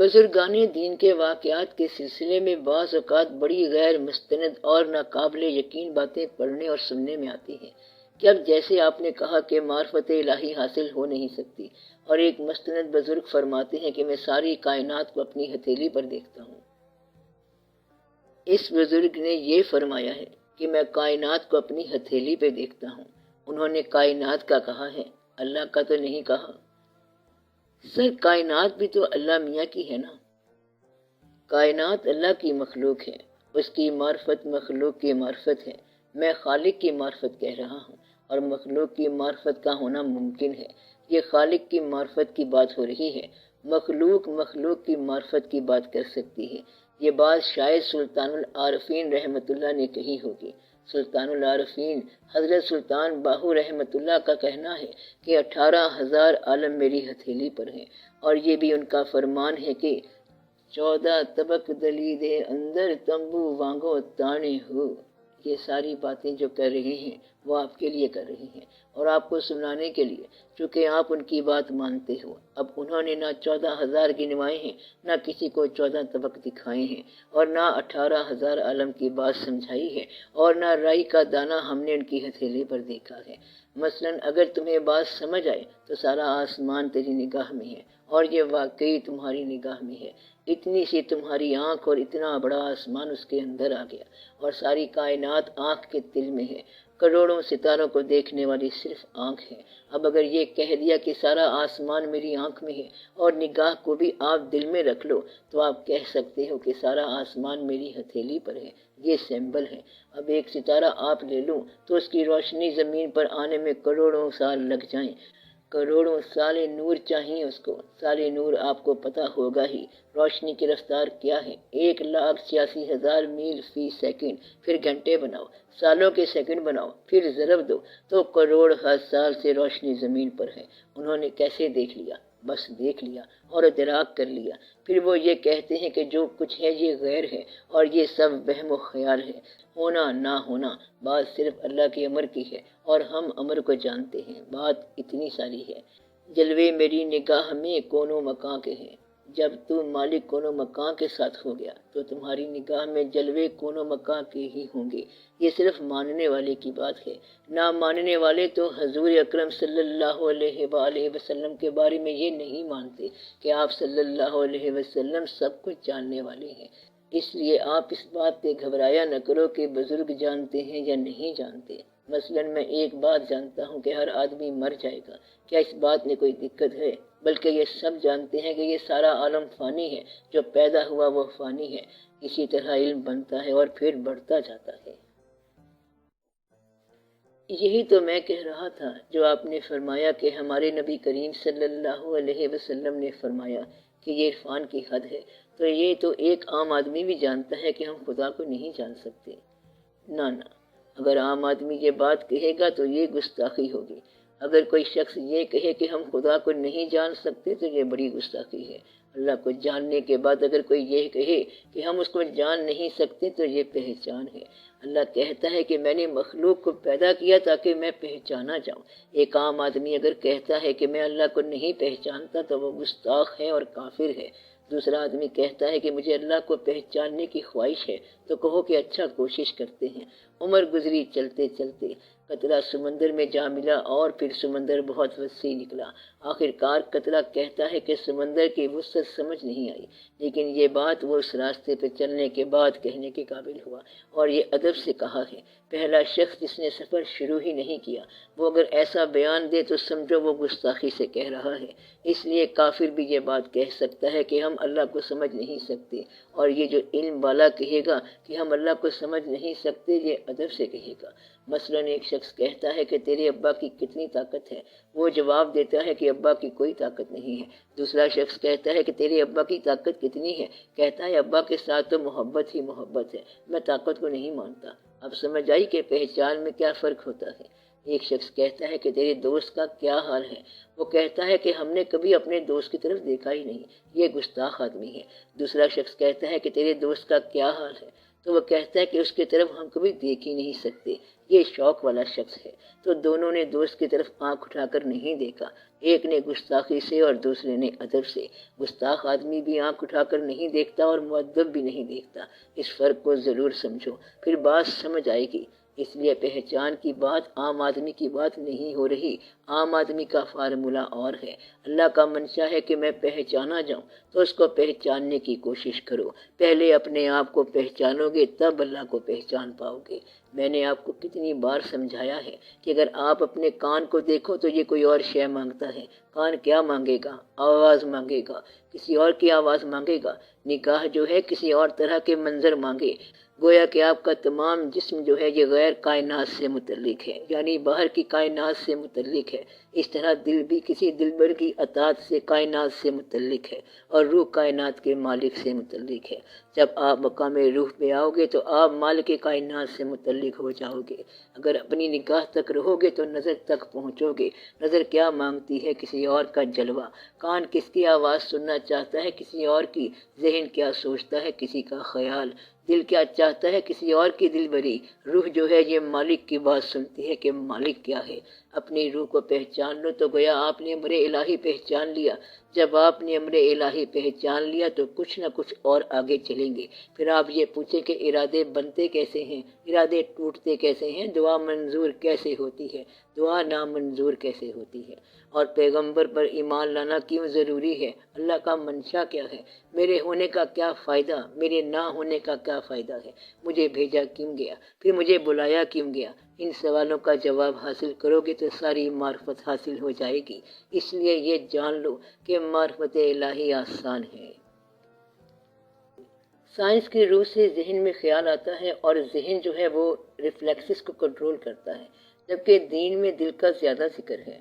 بزرگان دین کے واقعات کے سلسلے میں بعض اوقات بڑی غیر مستند اور ناقابل یقین باتیں پڑھنے اور سننے میں آتی ہیں کہ اب جیسے آپ نے کہا کہ معرفت الہی حاصل ہو نہیں سکتی، اور ایک مستند بزرگ فرماتے ہیں کہ میں ساری کائنات کو اپنی ہتھیلی پر دیکھتا ہوں۔ اس بزرگ نے یہ فرمایا ہے کہ میں کائنات کو اپنی ہتھیلی پہ دیکھتا ہوں۔ انہوں نے کائنات کا کہا ہے، اللہ کا تو نہیں کہا۔ سر کائنات بھی تو اللہ میاں کی ہے نا۔ کائنات اللہ کی مخلوق ہے، اس کی معرفت مخلوق کی معرفت ہے۔ میں خالق کی معرفت کہہ رہا ہوں، اور مخلوق کی معرفت کا ہونا ممکن ہے۔ یہ خالق کی معرفت کی بات ہو رہی ہے، مخلوق کی معرفت کی بات کر سکتی ہے۔ یہ بات شاید سلطان العارفین رحمۃ اللہ نے کہی ہوگی۔ سلطان العارفین حضرت سلطان باہو رحمۃ اللہ کا کہنا ہے کہ 18,000 عالم میری ہتھیلی پر ہیں، اور یہ بھی ان کا فرمان ہے کہ 14 طبق دلی دے اندر تمبو وانگو تانے ہو۔ یہ ساری باتیں جو کر رہے ہیں وہ آپ کے لیے کر رہے ہیں، اور آپ کو سنانے کے لیے، چونکہ آپ ان کی بات مانتے ہو۔ اب انہوں نے نہ 14,000 گنوائے ہیں، نہ کسی کو 14 طبق دکھائے ہیں، اور نہ 18,000 عالم کی بات سمجھائی ہے، اور نہ رائی کا دانہ ہم نے ان کی ہتھیلی پر دیکھا ہے۔ مثلا اگر تمہیں بات سمجھ آئے تو سارا آسمان تیری نگاہ میں ہے، اور یہ واقعی تمہاری نگاہ میں ہے۔ اتنی سی تمہاری آنکھ اور اتنا بڑا آسمان اس کے اندر آ گیا، اور ساری کائنات آنکھ کے تل میں ہے۔ کروڑوں ستاروں کو دیکھنے والی صرف آنکھ ہے۔ اب اگر یہ کہہ دیا کہ سارا آسمان میری آنکھ میں ہے اور نگاہ کو بھی آپ دل میں رکھ لو، تو آپ کہہ سکتے ہو کہ سارا آسمان میری ہتھیلی پر ہے۔ یہ سمبل ہے۔ اب ایک ستارہ آپ لے لوں تو اس کی روشنی زمین پر آنے میں کروڑوں سال لگ جائیں، کروڑوں سال نور چاہیے اس کو۔ سال نور آپ کو پتہ ہوگا ہی روشنی کی رفتار کیا ہے، 1,86,000 میل فی سیکنڈ۔ پھر گھنٹے بناؤ، سالوں کے سیکنڈ بناؤ، پھر ضرب دو تو کروڑ سال سے روشنی زمین پر ہے۔ انہوں نے کیسے دیکھ لیا؟ بس دیکھ لیا اور ادراک کر لیا۔ پھر وہ یہ کہتے ہیں کہ جو کچھ ہے یہ غیر ہے، اور یہ سب وہم و خیال ہے، ہونا نہ ہونا بات صرف اللہ کے امر کی ہے، اور ہم امر کو جانتے ہیں۔ بات اتنی ساری ہے۔ جلوے میری نگاہ میں کونوں مکاں کے ہیں۔ جب تو مالک کونوں مکاں کے ساتھ ہو گیا تو تمہاری نگاہ میں جلوے کونوں مکاں کے ہی ہوں گے۔ یہ صرف ماننے والے کی بات ہے۔ نہ ماننے والے تو حضور اکرم صلی اللہ علیہ وآلہ وسلم کے بارے میں یہ نہیں مانتے کہ آپ صلی اللہ علیہ وسلم سب کچھ جاننے والے ہیں۔ اس لیے آپ اس بات پہ گھبرایا نہ کرو کہ بزرگ جانتے ہیں یا نہیں جانتے۔ مثلا میں ایک بات جانتا ہوں کہ ہر آدمی مر جائے گا، کیا اس بات میں کوئی دقت ہے؟ بلکہ یہ سب جانتے ہیں کہ یہ سارا عالم فانی ہے، جو پیدا ہوا وہ فانی ہے۔ اسی طرح علم بنتا ہے اور پھر بڑھتا جاتا ہے۔ یہی تو میں کہہ رہا تھا جو آپ نے فرمایا کہ ہمارے نبی کریم صلی اللہ علیہ وسلم نے فرمایا کہ یہ عرفان کی حد ہے، تو یہ تو ایک عام آدمی بھی جانتا ہے کہ ہم خدا کو نہیں جان سکتے۔ نہ، اگر عام آدمی یہ بات کہے گا تو یہ گستاخی ہوگی۔ اگر کوئی شخص یہ کہے کہ ہم خدا کو نہیں جان سکتے تو یہ بڑی گستاخی ہے۔ اللہ کو جاننے کے بعد اگر کوئی یہ کہے کہ ہم اس کو جان نہیں سکتے تو یہ پہچان ہے۔ اللہ کہتا ہے کہ میں نے مخلوق کو پیدا کیا تاکہ میں پہچانا جاؤں۔ ایک عام آدمی اگر کہتا ہے کہ میں اللہ کو نہیں پہچانتا تو وہ گستاخ ہے اور کافر ہے۔ دوسرا آدمی کہتا ہے کہ مجھے اللہ کو پہچاننے کی خواہش ہے، تو کہو کہ اچھا کوشش کرتے ہیں۔ عمر گزری چلتے چلتے، قطرہ سمندر میں جا ملا اور پھر سمندر بہت وسیع نکلا۔ آخر کار قطرہ کہتا ہے کہ سمندر کی وسعت سمجھ نہیں آئی، لیکن یہ بات وہ اس راستے پہ چلنے کے بعد کہنے کے قابل ہوا، اور یہ ادب سے کہا ہے۔ پہلا شخص جس نے سفر شروع ہی نہیں کیا، وہ اگر ایسا بیان دے تو سمجھو وہ گستاخی سے کہہ رہا ہے۔ اس لیے کافر بھی یہ بات کہہ سکتا ہے کہ ہم اللہ کو سمجھ نہیں سکتے، اور یہ جو علم والا کہے گا کہ ہم اللہ کو سمجھ نہیں سکتے، یہ ادب سے کہے گا۔ مثلا ایک شخص کہتا ہے کہ تیرے ابا کی کتنی طاقت ہے؟ وہ جواب دیتا ہے کہ ابا کی کوئی طاقت نہیں ہے۔ دوسرا شخص کہتا ہے کہ تیرے ابا کی طاقت کتنی ہے؟ کہتا ہے ابا کے ساتھ تو محبت ہی محبت ہے، میں طاقت کو نہیں مانتا۔ اب سمجھ آئی کہ پہچان میں کیا فرق ہوتا ہے۔ ایک شخص کہتا ہے کہ تیرے دوست کا کیا حال ہے؟ وہ کہتا ہے کہ ہم نے کبھی اپنے دوست کی طرف دیکھا ہی نہیں، یہ گستاخ آدمی ہے۔ دوسرا شخص کہتا ہے کہ تیرے دوست کا کیا حال ہے؟ تو وہ کہتا ہے کہ اس کی طرف ہم کبھی دیکھ ہی نہیں سکتے، یہ شوق والا شخص ہے۔ تو دونوں نے دوست کی طرف آنکھ اٹھا کر نہیں دیکھا، ایک نے گستاخی سے اور دوسرے نے ادب سے۔ گستاخ آدمی بھی آنکھ اٹھا کر نہیں دیکھتا اور مؤدب بھی نہیں دیکھتا۔ اس فرق کو ضرور سمجھو، پھر بات سمجھ آئے گی۔ اس لیے پہچان کی بات عام آدمی کی بات نہیں ہو رہی، عام آدمی کا فارمولہ اور ہے۔ اللہ کا منشا ہے کہ میں پہچانا جاؤں، تو اس کو پہچاننے کی کوشش کرو۔ پہلے اپنے آپ کو پہچانو گے تب اللہ کو پہچان پاؤ گے۔ میں نے آپ کو کتنی بار سمجھایا ہے کہ اگر آپ اپنے کان کو دیکھو تو یہ کوئی اور شے مانگتا ہے۔ کان کیا مانگے گا؟ آواز مانگے گا، کسی اور کی آواز مانگے گا۔ نگاہ جو ہے کسی اور طرح کے منظر مانگے۔ گویا کہ آپ کا تمام جسم جو ہے یہ غیر کائنات سے متعلق ہے، یعنی باہر کی کائنات سے متعلق ہے۔ اس طرح دل بھی کسی دلبر کی اطاعت سے کائنات سے متعلق ہے، اور روح کائنات کے مالک سے متعلق ہے۔ جب آپ مقام روح پہ آؤ گے تو آپ مالک کائنات سے متعلق ہو جاؤ گے۔ اگر اپنی نگاہ تک رہو گے تو نظر تک پہنچو گے۔ نظر کیا مانگتی ہے؟ کسی اور کا جلوہ۔ کان کس کی آواز سننا چاہتا ہے؟ کسی اور کی۔ ذہن کیا سوچتا ہے؟ کسی کا خیال۔ دل کیا چاہتا ہے؟ کسی اور کی دل بری۔ روح جو ہے یہ مالک کی بات سنتی ہے کہ مالک کیا ہے۔ اپنی روح کو پہچان لو تو گویا آپ نے امر الہی پہچان لیا۔ جب آپ نے امر الہی پہچان لیا تو کچھ نہ کچھ اور آگے چلیں گے۔ پھر آپ یہ پوچھیں کہ ارادے بنتے کیسے ہیں، ارادے ٹوٹتے کیسے ہیں، دعا منظور کیسے ہوتی ہے، دعا نامنظور کیسے ہوتی ہے، اور پیغمبر پر ایمان لانا کیوں ضروری ہے، اللہ کا منشا کیا ہے، میرے ہونے کا کیا فائدہ، میرے نہ ہونے کا کیا فائدہ ہے، مجھے بھیجا کیوں گیا، پھر مجھے بلایا کیوں گیا۔ ان سوالوں کا جواب حاصل کرو گے تو ساری معرفت حاصل ہو جائے گی۔ اس لیے یہ جان لو کہ معرفت الہی آسان ہے۔ سائنس کی روح سے ذہن میں خیال آتا ہے اور ذہن جو ہے وہ ریفلیکسز کو کنٹرول کرتا ہے، جبکہ دین میں دل کا زیادہ ذکر ہے۔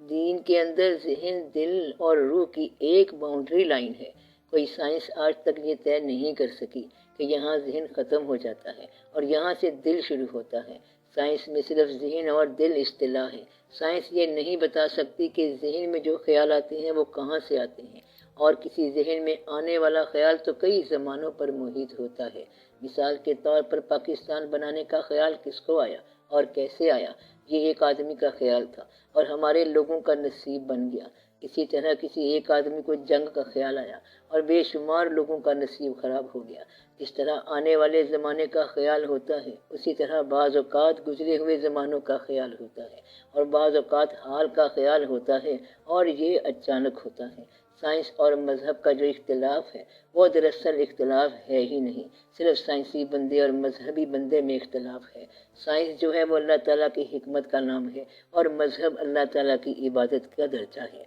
دین کے اندر ذہن، دل اور روح کی ایک باؤنڈری لائن ہے۔ کوئی سائنس آج تک یہ طے نہیں کر سکی کہ یہاں ذہن ختم ہو جاتا ہے اور یہاں سے دل شروع ہوتا ہے۔ سائنس میں صرف ذہن اور دل اصطلاح ہے۔ سائنس یہ نہیں بتا سکتی کہ ذہن میں جو خیال آتے ہیں وہ کہاں سے آتے ہیں، اور کسی ذہن میں آنے والا خیال تو کئی زمانوں پر محیط ہوتا ہے۔ مثال کے طور پر پاکستان بنانے کا خیال کس کو آیا اور کیسے آیا؟ یہ ایک آدمی کا خیال تھا اور ہمارے لوگوں کا نصیب بن گیا۔ اسی طرح کسی ایک آدمی کو جنگ کا خیال آیا اور بے شمار لوگوں کا نصیب خراب ہو گیا۔ جس طرح آنے والے زمانے کا خیال ہوتا ہے، اسی طرح بعض اوقات گزرے ہوئے زمانوں کا خیال ہوتا ہے، اور بعض اوقات حال کا خیال ہوتا ہے، اور یہ اچانک ہوتا ہے۔ سائنس اور مذہب کا جو اختلاف ہے وہ دراصل اختلاف ہے ہی نہیں، صرف سائنسی بندے اور مذہبی بندے میں اختلاف ہے۔ سائنس جو ہے وہ اللہ تعالیٰ کی حکمت کا نام ہے، اور مذہب اللہ تعالیٰ کی عبادت کا درجہ ہے۔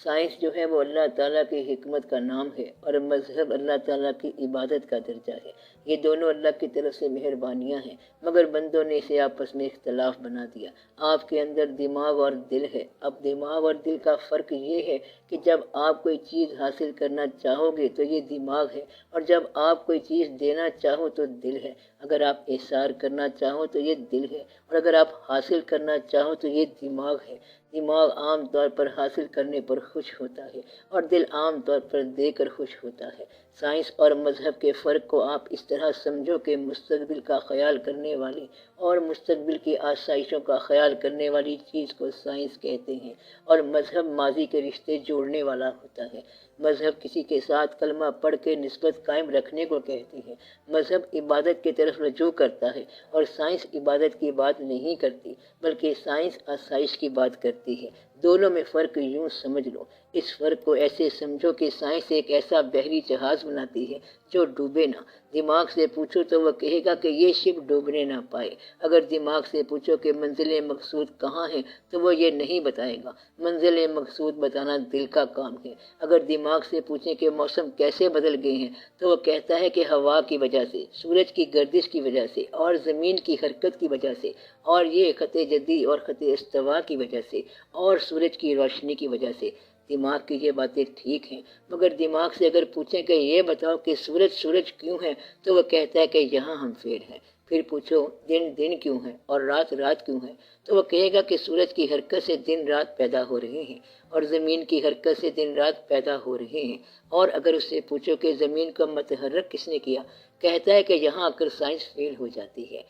سائنس جو ہے وہ اللہ تعالیٰ کی حکمت کا نام ہے اور مذہب اللہ تعالیٰ کی عبادت کا درجہ ہے۔ یہ دونوں اللہ کی طرف سے مہربانیاں ہیں، مگر بندوں نے اسے آپس میں اختلاف بنا دیا۔ آپ کے اندر دماغ اور دل ہے۔ اب دماغ اور دل کا فرق یہ ہے کہ جب آپ کوئی چیز حاصل کرنا چاہو گے تو یہ دماغ ہے، اور جب آپ کوئی چیز دینا چاہو تو دل ہے۔ اگر آپ احسار کرنا چاہو تو یہ دل ہے، اور اگر آپ حاصل کرنا چاہو تو یہ دماغ ہے۔ دماغ عام طور پر حاصل کرنے پر خوش ہوتا ہے، اور دل عام طور پر دے کر خوش ہوتا ہے۔ سائنس اور مذہب کے فرق کو آپ اس طرح سمجھو کہ مستقبل کا خیال کرنے والی اور مستقبل کی آسائشوں کا خیال کرنے والی چیز کو سائنس کہتے ہیں، اور مذہب ماضی کے رشتے جوڑنے والا ہوتا ہے۔ مذہب کسی کے ساتھ کلمہ پڑھ کے نسبت قائم رکھنے کو کہتی ہے۔ مذہب عبادت کی طرف رجوع کرتا ہے، اور سائنس عبادت کی بات نہیں کرتی، بلکہ سائنس آسائش کی بات کرتی ہے۔ دونوں میں فرق یوں سمجھ لو۔ اس فرق کو ایسے سمجھو کہ سائنس ایک ایسا بحری جہاز بناتی ہے جو ڈوبے نہ۔ دماغ سے پوچھو تو وہ کہے گا کہ یہ شپ ڈوبنے نہ پائے۔ اگر دماغ سے پوچھو کہ منزل مقصود کہاں ہے تو وہ یہ نہیں بتائے گا۔ منزل مقصود بتانا دل کا کام ہے۔ اگر دماغ سے پوچھیں کہ موسم کیسے بدل گئے ہیں تو وہ کہتا ہے کہ ہوا کی وجہ سے، سورج کی گردش کی وجہ سے، اور زمین کی حرکت کی وجہ سے، اور یہ خط جدی اور خط استوا کی وجہ سے، اور سورج کی روشنی کی وجہ سے۔ دماغ کی یہ باتیں ٹھیک ہیں، مگر دماغ سے اگر پوچھیں کہ یہ بتاؤ کہ سورج کیوں ہے تو وہ کہتا ہے کہ یہاں ہم فیل ہیں۔ پھر پوچھو دن کیوں ہے اور رات کیوں ہے تو وہ کہے گا کہ سورج کی حرکت سے دن رات پیدا ہو رہے ہیں، اور زمین کی حرکت سے دن رات پیدا ہو رہے ہیں۔ اور اگر اس سے پوچھو کہ زمین کو متحرک کس نے کیا کہتا ہے کہ یہاں آ کر سائنس فیل ہو جاتی ہے۔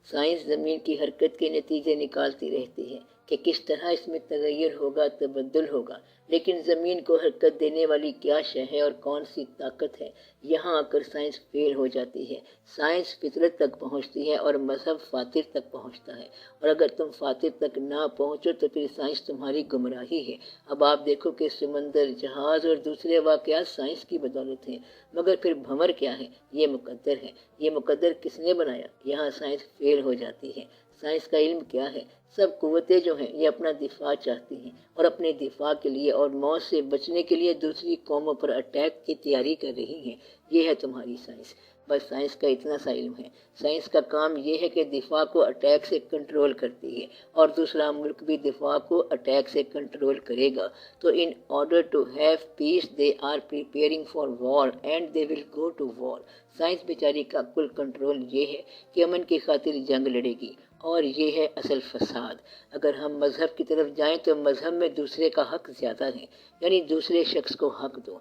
سائنس زمین کی حرکت کے نتیجے نکالتی رہتی ہے کہ کس طرح اس میں تغیر ہوگا، تبدل ہوگا، لیکن زمین کو حرکت دینے والی کیا شے ہے اور کون سی طاقت ہے، یہاں آ کر سائنس فیل ہو جاتی ہے۔ سائنس فطرت تک پہنچتی ہے اور مذہب فاتر تک پہنچتا ہے، اور اگر تم فاتر تک نہ پہنچو تو پھر سائنس تمہاری گمراہی ہے۔ اب آپ دیکھو کہ سمندر، جہاز اور دوسرے واقعات سائنس کی بدولت ہیں، مگر پھر بھنور کیا ہے؟ یہ مقدر ہے۔ یہ مقدر کس نے بنایا؟ یہاں سائنس فیل ہو جاتی ہے۔ سائنس کا علم کیا ہے؟ سب قوتیں جو ہیں یہ اپنا دفاع چاہتی ہیں اور اپنے دفاع کے لیے اور موت سے بچنے کے لیے دوسری قوموں پر اٹیک کی تیاری کر رہی ہیں۔ یہ ہے تمہاری سائنس۔ بس سائنس کا اتنا سا علم ہے۔ سائنس کا کام یہ ہے کہ دفاع کو اٹیک سے کنٹرول کرتی ہے، اور دوسرا ملک بھی دفاع کو اٹیک سے کنٹرول کرے گا۔ تو in order to have peace they are preparing for war and they will go to war. Science بیچاری کا کل کنٹرول یہ ہے کہ امن کی خاطر جنگ لڑے گی، اور یہ ہے اصل فساد۔ اگر ہم مذہب کی طرف جائیں تو مذہب میں دوسرے کا حق زیادہ ہے، یعنی دوسرے شخص کو حق دو۔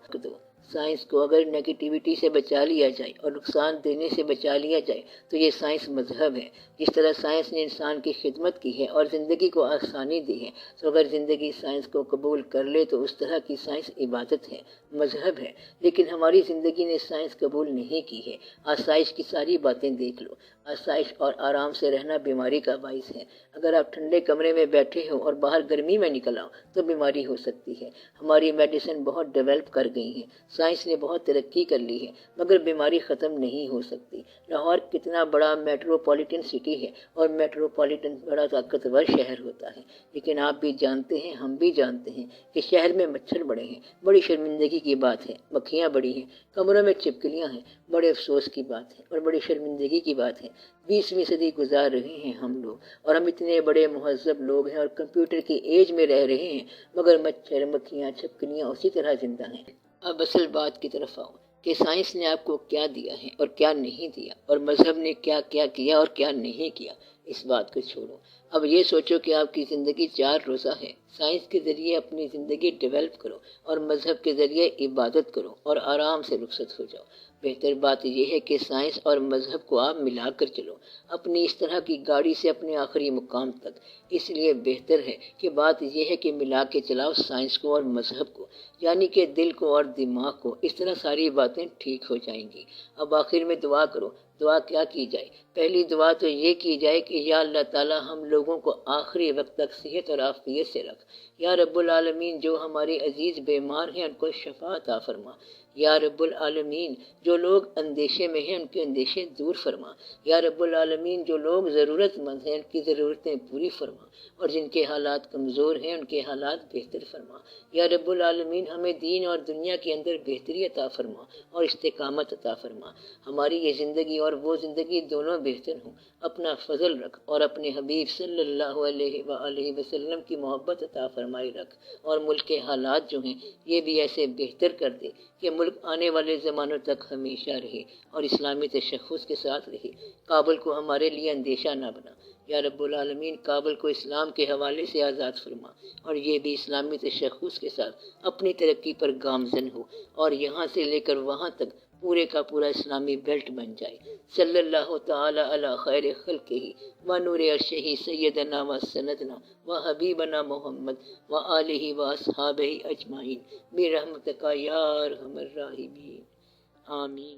سائنس کو اگر نیگیٹیوٹی سے بچا لیا جائے اور نقصان دینے سے بچا لیا جائے تو یہ سائنس مذہب ہے۔ جس طرح سائنس نے انسان کی خدمت کی ہے اور زندگی کو آسانی دی ہے، تو اگر زندگی سائنس کو قبول کر لے تو اس طرح کی سائنس عبادت ہے، مذہب ہے۔ لیکن ہماری زندگی نے سائنس قبول نہیں کی ہے۔ آسائش کی ساری باتیں دیکھ لو۔ آسائش اور آرام سے رہنا بیماری کا باعث ہے۔ اگر آپ ٹھنڈے کمرے میں بیٹھے ہو اور باہر گرمی میں نکل آؤ تو بیماری ہو سکتی ہے۔ ہماری میڈیسن بہت ڈیولپ کر گئی ہے، سائنس نے بہت ترقی کر لی ہے، مگر بیماری ختم نہیں ہو سکتی۔ لاہور کتنا بڑا میٹروپولیٹن سٹی ہے، اور میٹروپولیٹن بڑا طاقتور شہر ہوتا ہے، لیکن آپ بھی جانتے ہیں، ہم بھی جانتے ہیں کہ شہر میں مچھر بڑے ہیں۔ بڑی شرمندگی کی بات ہے، مکھیاں بڑی ہیں، کمروں میں چھپکلیاں ہیں، بڑے افسوس کی بات ہے اور بڑی شرمندگی کی بات ہے۔ 20ویں صدی گزار رہے ہیں ہم لوگ، اور ہم اتنے بڑے مہذب لوگ ہیں اور کمپیوٹر کی ایج میں رہ رہے ہیں، مگر مچھر، مکھیاں، چھپکلیاں اسی طرح زندہ ہیں۔ اب اصل بات کی طرف آؤ کہ سائنس نے آپ کو کیا دیا ہے اور کیا نہیں دیا، اور مذہب نے کیا کیا کیا اور کیا نہیں کیا۔ اس بات کو چھوڑو، اب یہ سوچو کہ آپ کی زندگی 4 روزہ ہے۔ سائنس کے ذریعے اپنی زندگی ڈیولپ کرو، اور مذہب کے ذریعے عبادت کرو، اور آرام سے رخصت ہو جاؤ۔ بہتر بات یہ ہے کہ سائنس اور مذہب کو آپ ملا کر چلو، اپنی اس طرح کی گاڑی سے اپنے آخری مقام تک۔ اس لیے بہتر ہے کہ بات یہ ہے کہ ملا کے چلاؤ سائنس کو اور مذہب کو، یعنی کہ دل کو اور دماغ کو۔ اس طرح ساری باتیں ٹھیک ہو جائیں گی۔ اب آخر میں دعا کرو۔ دعا کیا کی جائے؟ پہلی دعا تو یہ کی جائے کہ یا اللہ تعالی ہم لوگوں کو آخری وقت تک صحت اور عافیت سے رکھ۔ یا رب العالمین جو ہمارے عزیز بیمار ہیں ان کو شفا عطا فرما۔ یا رب العالمین جو لوگ اندیشے میں ہیں ان کے اندیشے دور فرما۔ یا رب العالمین جو لوگ ضرورت مند ہیں ان کی ضرورتیں پوری فرما، اور جن کے حالات کمزور ہیں ان کے حالات بہتر فرما۔ یا رب العالمین ہمیں دین اور دنیا کے اندر بہتری عطا فرما اور استقامت عطا فرما۔ ہماری یہ زندگی اور وہ زندگی دونوں بہتر ہوں۔ اپنا فضل رکھ اور اپنے حبیب صلی اللہ علیہ وآلہ وسلم کی محبت عطا فرمائے رکھ، اور ملک کے حالات جو ہیں یہ بھی ایسے بہتر کر دے کہ ملک آنے والے زمانوں تک ہمیشہ رہے اور اسلامی تشخص کے ساتھ رہے۔ کابل کو ہمارے لیے اندیشہ نہ بنا۔ یا رب العالمین کابل کو اسلام کے حوالے سے آزاد فرما، اور یہ بھی اسلامی تشخص کے ساتھ اپنی ترقی پر گامزن ہو، اور یہاں سے لے کر وہاں تک پورے کا پورا اسلامی بیلٹ بن جائے۔ صلی اللہ تعالی علی خیر خلقہ و نور عرشہ سیدنا و سندنا و حبیبنا محمد و آلہ و اصحابہ اجمعین برحمتک یا ارحم الراحمین، آمین۔